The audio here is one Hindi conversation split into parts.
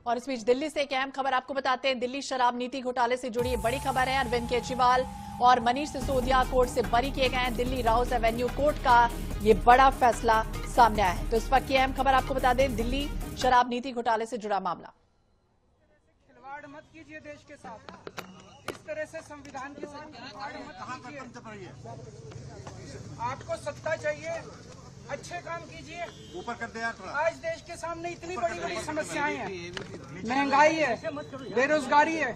और इस बीच दिल्ली से एक अहम खबर आपको बताते हैं। दिल्ली शराब नीति घोटाले से जुड़ी बड़ी खबर है। अरविंद केजरीवाल और मनीष सिसोदिया कोर्ट से बरी किए गए हैं। दिल्ली राउस एवेन्यू कोर्ट का ये बड़ा फैसला सामने आया है। तो इस वक्त की अहम खबर आपको बता दें, दिल्ली शराब नीति घोटाले से जुड़ा मामला। खिलवाड़ मत कीजिए देश के साथ, इस तरह से संविधान की खिलवाड़ मत कीजिए। आपको सत्ता चाहिए, अच्छे काम कीजिए, ऊपर कर दे यार। आज देश के सामने इतनी बड़ी बड़ी समस्याएं हैं, महंगाई है, बेरोजगारी है,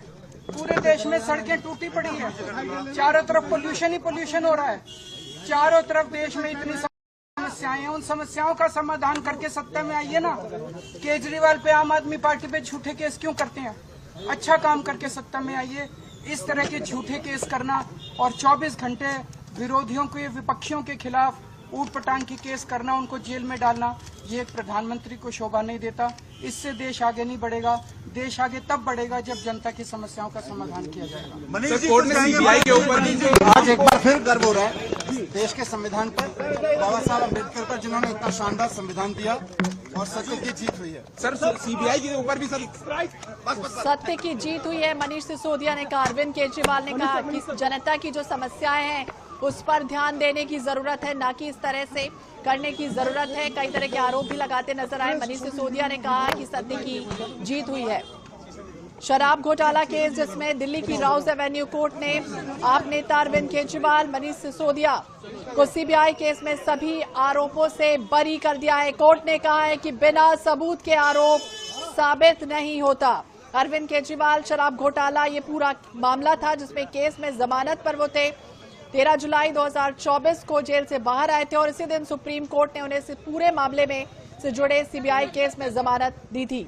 पूरे देश में सड़कें टूटी पड़ी है, चारों तरफ पोल्यूशन ही पोल्यूशन हो रहा है, चारों तरफ देश में इतनी समस्याएं हैं। उन समस्याओं का समाधान करके सत्ता में आइए ना। केजरीवाल पे, आम आदमी पार्टी पे झूठे केस क्यों करते हैं? अच्छा काम करके सत्ता में आइए। इस तरह के झूठे केस करना और 24 घंटे विरोधियों के, विपक्षियों के खिलाफ ऊट पटांग की केस करना, उनको जेल में डालना, ये एक प्रधानमंत्री को शोभा नहीं देता। इससे देश आगे नहीं बढ़ेगा। देश आगे तब बढ़ेगा जब जनता की समस्याओं का समाधान किया जाएगा। कोर्ट में सीबीआई के ऊपर आज एक बार फिर गर्व हो रहा है देश के संविधान पर, बाबा साहब अम्बेडकर पर, जिन्होंने इतना शानदार संविधान दिया और सत्य की जीत हुई है। सर, सीबीआई के ऊपर भी सत्य की जीत हुई है। मनीष सिसोदिया ने कहा, अरविंद केजरीवाल ने कहा कि जनता की जो समस्याएं हैं उस पर ध्यान देने की जरूरत है, ना कि इस तरह से करने की जरूरत है। कई तरह के आरोप भी लगाते नजर आए। मनीष सिसोदिया ने कहा कि सत्य की जीत हुई है। शराब घोटाला केस जिसमें दिल्ली की राउस एवेन्यू कोर्ट ने आप नेता अरविंद केजरीवाल, मनीष सिसोदिया को सीबीआई केस में सभी आरोपों से बरी कर दिया है। कोर्ट ने कहा है कि बिना सबूत के आरोप साबित नहीं होता। अरविंद केजरीवाल शराब घोटाला ये पूरा मामला था जिसमें केस में जमानत पर वो थे। 13 जुलाई 2024 को जेल से बाहर आए थे और इसी दिन सुप्रीम कोर्ट ने उन्हें इस पूरे मामले में से जुड़े सीबीआई केस में जमानत दी थी।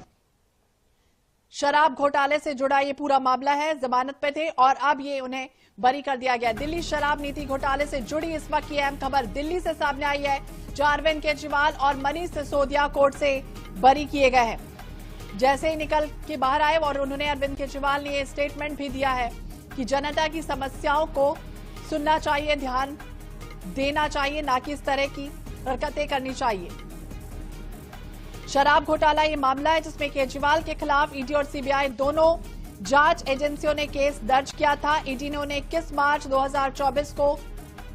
शराब घोटाले से जुड़ा ये पूरा मामला है, जमानत पे थे और अब ये उन्हें बरी कर दिया गया। दिल्ली शराब नीति घोटाले से जुड़ी इस वक्त की अहम खबर दिल्ली से सामने आई है, जहां अरविंद केजरीवाल और मनीष सिसोदिया कोर्ट से बरी किए गए हैं। जैसे ही निकल के बाहर आए और उन्होंने, अरविंद केजरीवाल ने ये स्टेटमेंट भी दिया है कि जनता की समस्याओं को सुनना चाहिए, ध्यान देना चाहिए, ना कि इस तरह की हरकतें करनी चाहिए। शराब घोटाला ये मामला है जिसमें केजरीवाल के खिलाफ ईडी और सीबीआई दोनों जांच एजेंसियों ने केस दर्ज किया था। ईडी ने उन्हें 21 मार्च 2024 को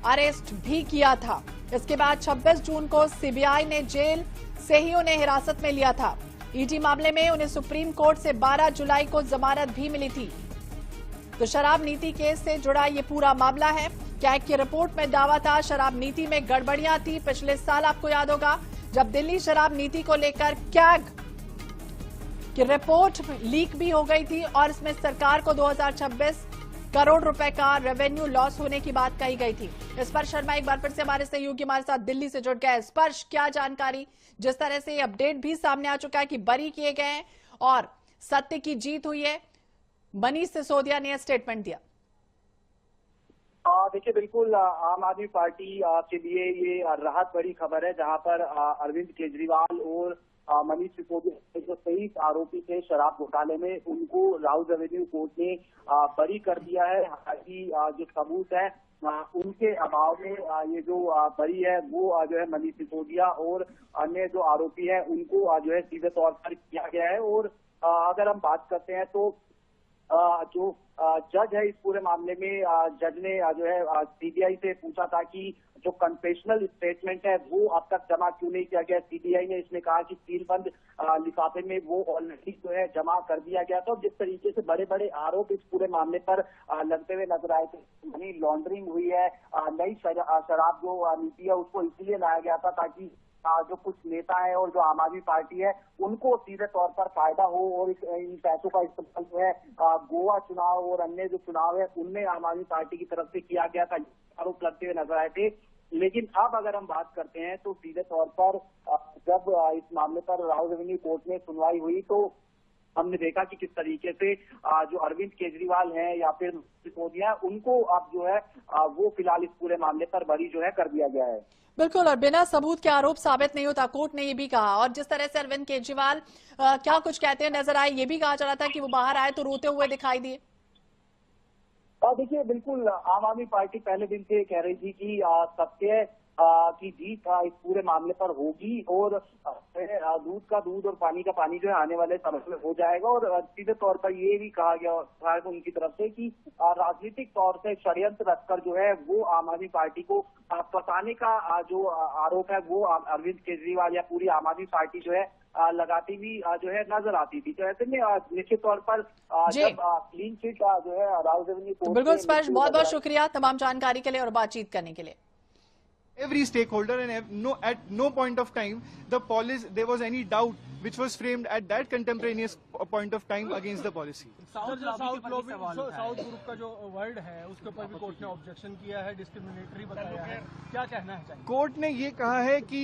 अरेस्ट भी किया था। इसके बाद 26 जून को सीबीआई ने जेल से ही उन्हें हिरासत में लिया था। ईडी मामले में उन्हें सुप्रीम कोर्ट से 12 जुलाई को जमानत भी मिली थी। तो शराब नीति केस से जुड़ा ये पूरा मामला है। कैग की रिपोर्ट में दावा था शराब नीति में गड़बड़ियां थी। पिछले साल आपको याद होगा जब दिल्ली शराब नीति को लेकर कैग की रिपोर्ट लीक भी हो गई थी और इसमें सरकार को 2026 करोड़ रुपए का रेवेन्यू लॉस होने की बात कही गई थी। स्पर्श शर्मा एक बार फिर से हमारे सहयोगी हमारे साथ दिल्ली से जुड़ गए। स्पर्श, क्या जानकारी? जिस तरह से ये अपडेट भी सामने आ चुका है कि बरी किए गए हैं और सत्य की जीत हुई है, मनीष सिसोदिया ने स्टेटमेंट दिया। देखिए, बिल्कुल आम आदमी पार्टी के लिए ये राहत बड़ी खबर है, जहां पर अरविंद केजरीवाल और मनीष सिसोदिया जो 23 आरोपी थे शराब घोटाले में, उनको राउस एवेन्यू कोर्ट ने बरी कर दिया है। हालांकि जो सबूत है उनके अभाव में ये जो बरी है वो जो है मनीष सिसोदिया और अन्य जो आरोपी है उनको जो है सीधे तौर पर किया गया है। और अगर हम बात करते हैं तो जो जज है इस पूरे मामले में, जज ने जो है सीबीआई से पूछा था कि जो कन्फेशनल स्टेटमेंट है वो अब तक जमा क्यों नहीं किया गया। सीबीआई ने इसमें कहा कि सीलबंद लिफाफे में वो ऑलरेडी जो है जमा कर दिया गया था। जिस तरीके से बड़े बड़े आरोप इस पूरे मामले पर लगते हुए नजर आए थे, मनी लॉन्ड्रिंग हुई है, नई शराब जो नीति है उसको इसलिए लाया गया था ताकि जो कुछ नेता है और जो आम आदमी पार्टी है उनको सीधे तौर पर फायदा हो और इन पैसों का इस्तेमाल जो है गोवा चुनाव और अन्य जो चुनाव है उनमें आम आदमी पार्टी की तरफ से किया गया था, आरोप लगते हुए नजर आए थे। लेकिन अब अगर हम बात करते हैं तो सीधे तौर पर जब इस मामले पर राउस एवेन्यू कोर्ट में सुनवाई हुई तो हमने देखा कि किस तरीके से जो अरविंद केजरीवाल हैं या फिर सिसोदिया, उनको अब जो है वो फिलहाल इस पूरे मामले पर बरी जो है कर दिया गया है। बिल्कुल, और बिना सबूत के आरोप साबित नहीं होता, कोर्ट ने ये भी कहा। और जिस तरह से अरविंद केजरीवाल क्या कुछ कहते हैं नजर आए, ये भी कहा जा रहा था कि वो बाहर आए तो रोते हुए दिखाई दिए। देखिए, बिल्कुल आम आदमी पार्टी पहले दिन से कह रही थी कि सत्य की जीत इस पूरे मामले पर होगी और दूध का दूध और पानी का पानी जो है आने वाले समय में हो जाएगा। और सीधे तौर पर ये भी कहा गया था उनकी तरफ से कि राजनीतिक तौर से षड्यंत्र रचकर जो है वो आम आदमी पार्टी को फंसाने का जो आरोप है वो अरविंद केजरीवाल या पूरी आम आदमी पार्टी जो है लगाती हुई जो है नजर आती थी। तो ऐसे में निश्चित तौर पर जब क्लीन चिट जो है राहुल रेवेन्यू तो बिल्कुल स्पष्ट, बहुत बहुत शुक्रिया तमाम जानकारी के लिए और बातचीत करने के लिए। Every stakeholder and at no point of time there was any doubt which was framed at that contemporaneous point of time against the policy. South group का जो वर्ड है उसके ऊपर भी कोर्ट ने ऑब्जेक्शन किया है, डिस्क्रिमिनेटरी बताया है, क्या कहना है? कोर्ट ने ये कहा है कि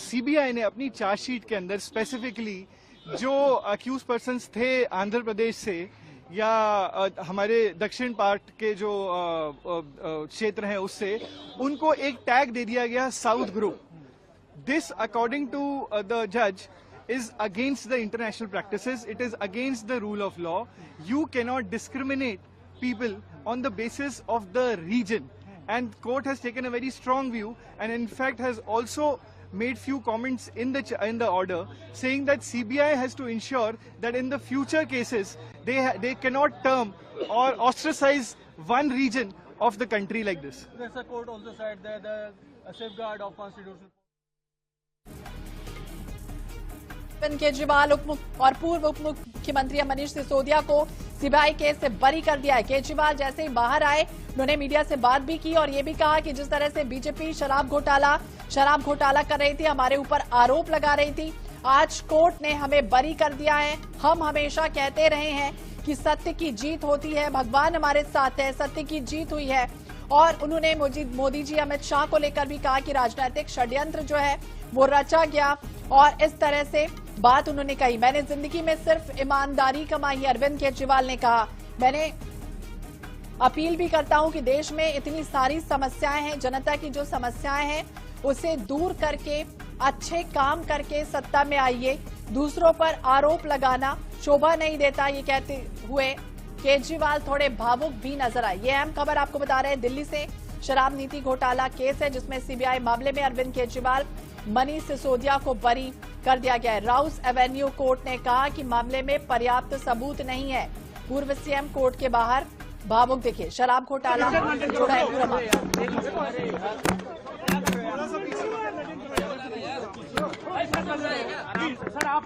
सीबीआई ने अपनी चार्जशीट के अंदर स्पेसिफिकली जो अक्यूज पर्सन्स थे आंध्र प्रदेश से या हमारे दक्षिण पार्ट के जो क्षेत्र हैं उससे, उनको एक टैग दे दिया गया south group. This according to the जज is against the international practices. It is against the rule of law. You cannot discriminate people on the basis of the region. And court has taken a very strong view and in fact has also made few comments in the order saying that CBI has to ensure that in the future cases they cannot term or ostracize one region of the country like this. The court also said that the safeguard of constitutional. Arvind Kejriwal और पूर्व उप मुख्यमंत्री मनीष सिसोदिया को सीबीआई केस से बरी कर दिया है। केजरीवाल जैसे ही बाहर आए उन्होंने मीडिया से बात भी की और ये भी कहा कि जिस तरह से बीजेपी शराब घोटाला कर रही थी, हमारे ऊपर आरोप लगा रही थी, आज कोर्ट ने हमें बरी कर दिया है। हम हमेशा कहते रहे हैं कि सत्य की जीत होती है, भगवान हमारे साथ है, सत्य की जीत हुई है। और उन्होंने मोदी जी अमित शाह को लेकर भी कहा कि राजनीतिक षड्यंत्र जो है वो रचा गया और इस तरह से बात उन्होंने कही। मैंने जिंदगी में सिर्फ ईमानदारी कमाई, अरविंद केजरीवाल ने कहा। मैंने अपील भी करता हूं कि देश में इतनी सारी समस्याएं हैं, जनता की जो समस्याएं हैं उसे दूर करके अच्छे काम करके सत्ता में आइए। दूसरों पर आरोप लगाना शोभा नहीं देता। ये कहते हुए केजरीवाल थोड़े भावुक भी नजर आए। ये अहम खबर आपको बता रहे हैं दिल्ली से। शराब नीति घोटाला केस है जिसमें सीबीआई मामले में अरविंद केजरीवाल, मनीष सिसोदिया को बरी कर दिया गया है। राउस एवेन्यू कोर्ट ने कहा कि मामले में पर्याप्त सबूत नहीं है। पूर्व सीएम कोर्ट के बाहर भावुक दिखे। शराब घोटाला जुड़ा है पूरा मामला। सर आप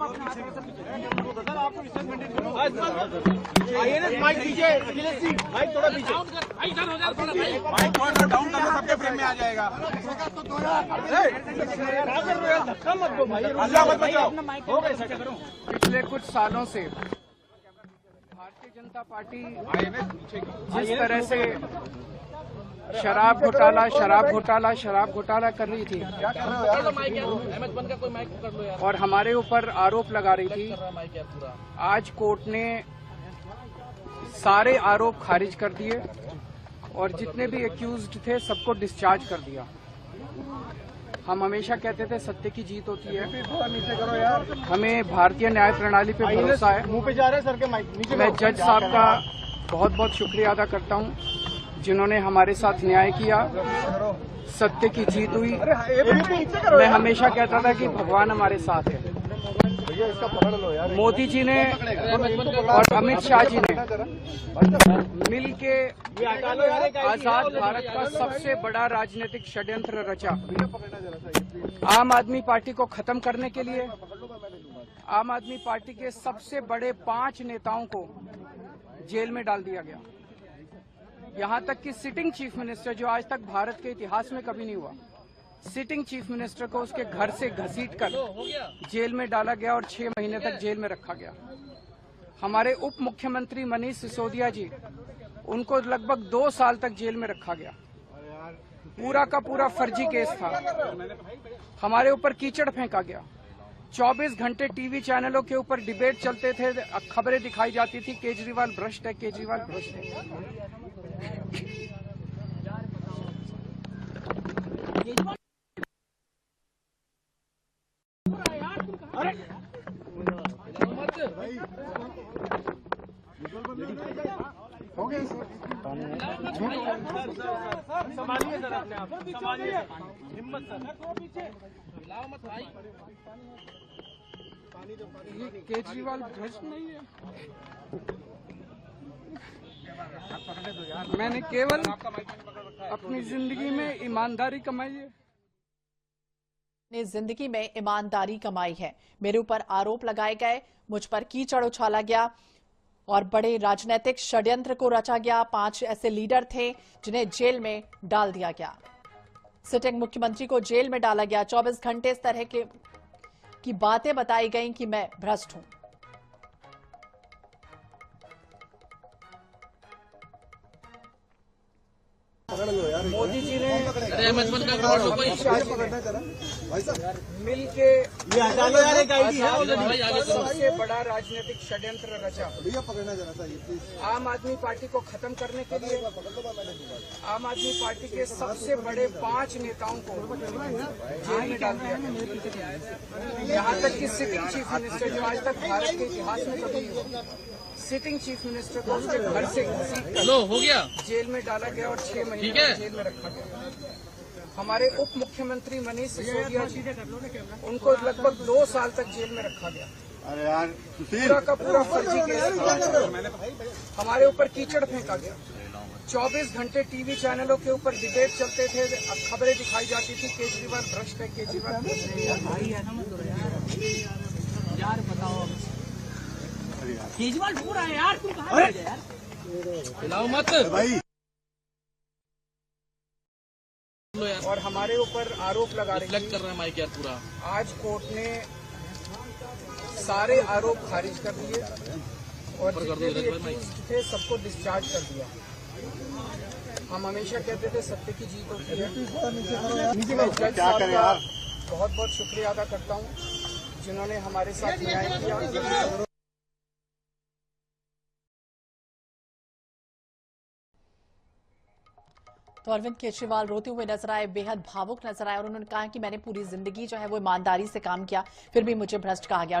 माइक दीजिए, माइक थोड़ा पीछे, माइक थोड़ा डाउन कर लो, सबके फ्रेम में आ जाएगा। अल्लाह मत बचाओ। पिछले कुछ सालों से भारतीय जनता पार्टी जिस तरह से शराब घोटाला कर रही थी और हमारे ऊपर आरोप लगा रही थी, आज कोर्ट ने सारे आरोप खारिज कर दिए और जितने भी एक्यूज्ड थे सबको डिस्चार्ज कर दिया। हम हमेशा कहते थे सत्य की जीत होती है, हमें भारतीय न्याय प्रणाली पे भरोसा है। मुंह पे जा रहे सर के माइक। मैं जज साहब का बहुत बहुत शुक्रिया अदा करता हूं जिन्होंने हमारे साथ न्याय किया, सत्य की जीत हुई। मैं हमेशा कहता था कि भगवान हमारे साथ है। मोदी जी ने और अमित शाह जी ने मिल के आजाद भारत का सबसे बड़ा राजनीतिक षड्यंत्र रचा। आम आदमी पार्टी को खत्म करने के लिए आम आदमी पार्टी के सबसे बड़े 5 नेताओं को जेल में डाल दिया गया। यहां तक कि सिटिंग चीफ मिनिस्टर, जो आज तक भारत के इतिहास में कभी नहीं हुआ, सिटिंग चीफ मिनिस्टर को उसके घर से घसीटकर जेल में डाला गया और 6 महीने तक जेल में रखा गया। हमारे उप मुख्यमंत्री मनीष सिसोदिया जी, उनको लगभग 2 साल तक जेल में रखा गया। पूरा का पूरा फर्जी केस था। हमारे ऊपर कीचड़ फेंका गया। 24 घंटे टीवी चैनलों के ऊपर डिबेट चलते थे, खबरें दिखाई जाती थी केजरीवाल भ्रष्ट है, केजरीवाल भ्रष्ट है। हो गया। संभालिए सर अपने आप, संभालिए, हिम्मत सर। ये केजरीवाल भ्रष्ट नहीं है। मैंने केवल अपनी जिंदगी में ईमानदारी कमाई है। ने जिंदगी में ईमानदारी कमाई है। मेरे ऊपर आरोप लगाए गए, मुझ पर कीचड़ उछाला गया और बड़े राजनीतिक षड्यंत्र को रचा गया। 5 ऐसे लीडर थे जिन्हें जेल में डाल दिया गया। सिटिंग मुख्यमंत्री को जेल में डाला गया। 24 घंटे इस तरह की बातें बताई गई कि मैं भ्रष्ट हूं। मोदी जी ने मिल के सबसे बड़ा राजनीतिक षड्यंत्र रचा। आम आदमी पार्टी को खत्म करने के लिए आम आदमी पार्टी के सबसे बड़े 5 नेताओं को जेल में डाल दिया। यहाँ तक कि सिटिंग चीफ मिनिस्टर, जो आज तक भारत के इतिहास में कभी सिटिंग चीफ मिनिस्टर को उसके घर से घसीट हो गया जेल में डाला गया और 6 महीने जेल में रखा गया। हमारे उप मुख्यमंत्री मनीष सिसोदिया जी, उनको लगभग 2 साल तक जेल में रखा गया। अरे यार पूरा का पूरा फर्जी केस हमारे ऊपर कीचड़ फेंका गया। 24 घंटे टीवी चैनलों के ऊपर डिबेट चलते थे, खबरें दिखाई जाती थी केजरीवाल भ्रष्ट है, केजरीवाल यार बताओ, केजरीवाल पूरा है यार, तुम कहाँ गए यार? हिलाओ मत भाई। और हमारे ऊपर आरोप लगा रही कर रहा है माइक यार पूरा। आज कोर्ट ने सारे आरोप खारिज कर दिए और जितने भी accused थे सबको डिस्चार्ज कर दिया। हम हमेशा कहते थे सत्य की जीत होती है। मैं जज साहब का बहुत बहुत शुक्रिया अदा करता हूँ जिन्होंने हमारे साथ न्याय किया। तो अरविंद केजरीवाल रोते हुए नजर आए, बेहद भावुक नजर आए और उन्होंने कहा कि मैंने पूरी जिंदगी जो है वो ईमानदारी से काम किया, फिर भी मुझे भ्रष्ट कहा गया।